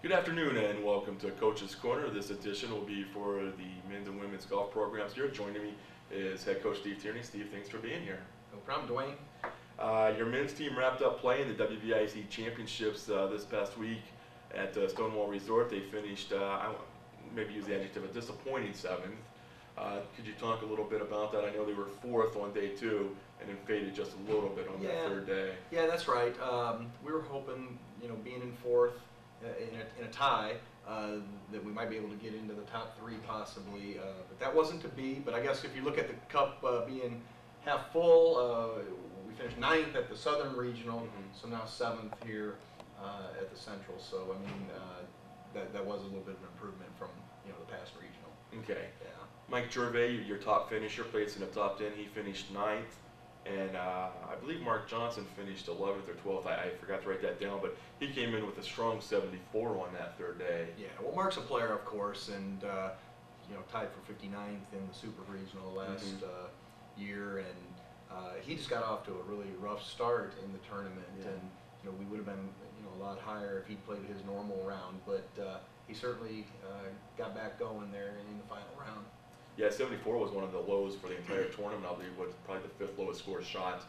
Good afternoon and welcome to Coach's Corner. This edition will be for the men's and women's golf programs here. Joining me is head coach Steve Tierney. Steve, thanks for being here. No problem, Dwayne. Your men's team wrapped up playing the WVIC Championships this past week at Stonewall Resort. They finished, maybe use the adjective, a disappointing seventh. Could you talk a little bit about that? I know they were fourth on day two and then faded just a little bit on that third day. Yeah, that's right. We were hoping, being in fourth in a tie, that we might be able to get into the top three possibly, but that wasn't to be. But I guess if you look at the cup being half full, we finished ninth at the Southern Regional, so now seventh here at the Central. So I mean, that was a little bit of an improvement from the past regional. Okay. Yeah. Mike Gervais, your top finisher, placed in the top 10. He finished ninth. And I believe Mark Johnson finished 11th or 12th. I forgot to write that down, but he came in with a strong 74 on that third day. Yeah, well, Mark's a player, of course, and tied for 59th in the Super Regional last year, and he just got off to a really rough start in the tournament, and we would have been a lot higher if he played his normal round, but he certainly got back going there in the final round. Yeah, 74 was one of the lows for the entire tournament. I believe was probably the fifth lowest score shot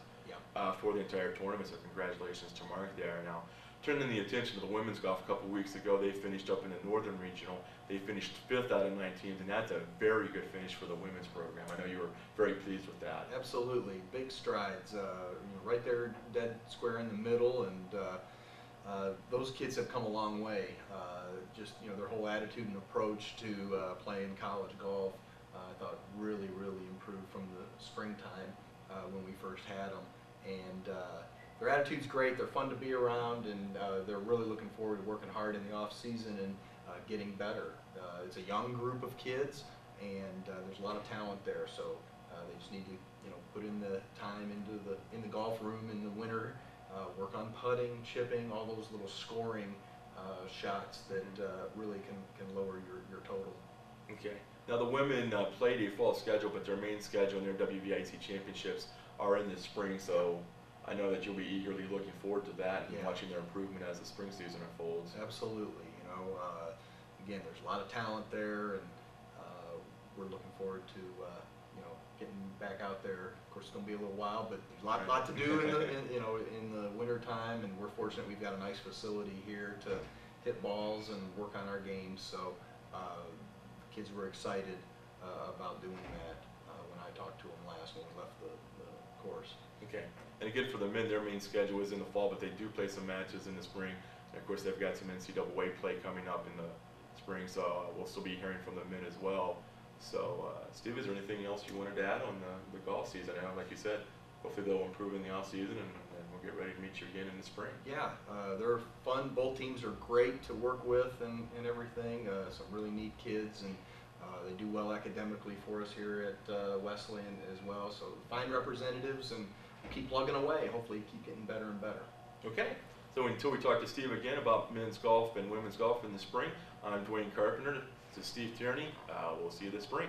for the entire tournament. So congratulations to Mark there. Now, turning the attention to the women's golf a couple weeks ago, they finished up in the Northern Regional. They finished fifth out of 9 teams, and that's a very good finish for the women's program. I know you were very pleased with that. Absolutely, big strides. Right there, dead square in the middle, and those kids have come a long way. Just their whole attitude and approach to playing college golf. I thought really improved from the springtime when we first had them, and their attitude's great. They're fun to be around, and they're really looking forward to working hard in the off season and getting better. It's a young group of kids, and there's a lot of talent there. So they just need to put in the time in the golf room in the winter, work on putting, chipping, all those little scoring shots that really can lower your total. Okay. Now the women played a fall schedule, but their main schedule and their WVIC championships are in the spring, so I know that you'll be eagerly looking forward to that and watching their improvement as the spring season unfolds. Absolutely. Again, there's a lot of talent there, and we're looking forward to getting back out there. Of course, it's going to be a little while, but there's a lot to do in the winter time, and we're fortunate we've got a nice facility here to hit balls and work on our games. So. Kids were excited about doing that when I talked to them last when we left the course. Okay. And again, for the men, their main schedule is in the fall, but they do play some matches in the spring. And of course, they've got some NCAA play coming up in the spring, so we'll still be hearing from the men as well. So, Steve, is there anything else you wanted to add on the golf season? Like you said, hopefully they'll improve in the off season, and we'll get ready to meet you again in the spring. Yeah, they're fun. Both teams are great to work with and everything. Some really neat kids, and they do well academically for us here at Wesleyan as well. So fine representatives, and keep plugging away. Hopefully keep getting better and better. Okay. So until we talk to Steve again about men's golf and women's golf in the spring, I'm Dwayne Carpenter. This is Steve Tierney. We'll see you this spring.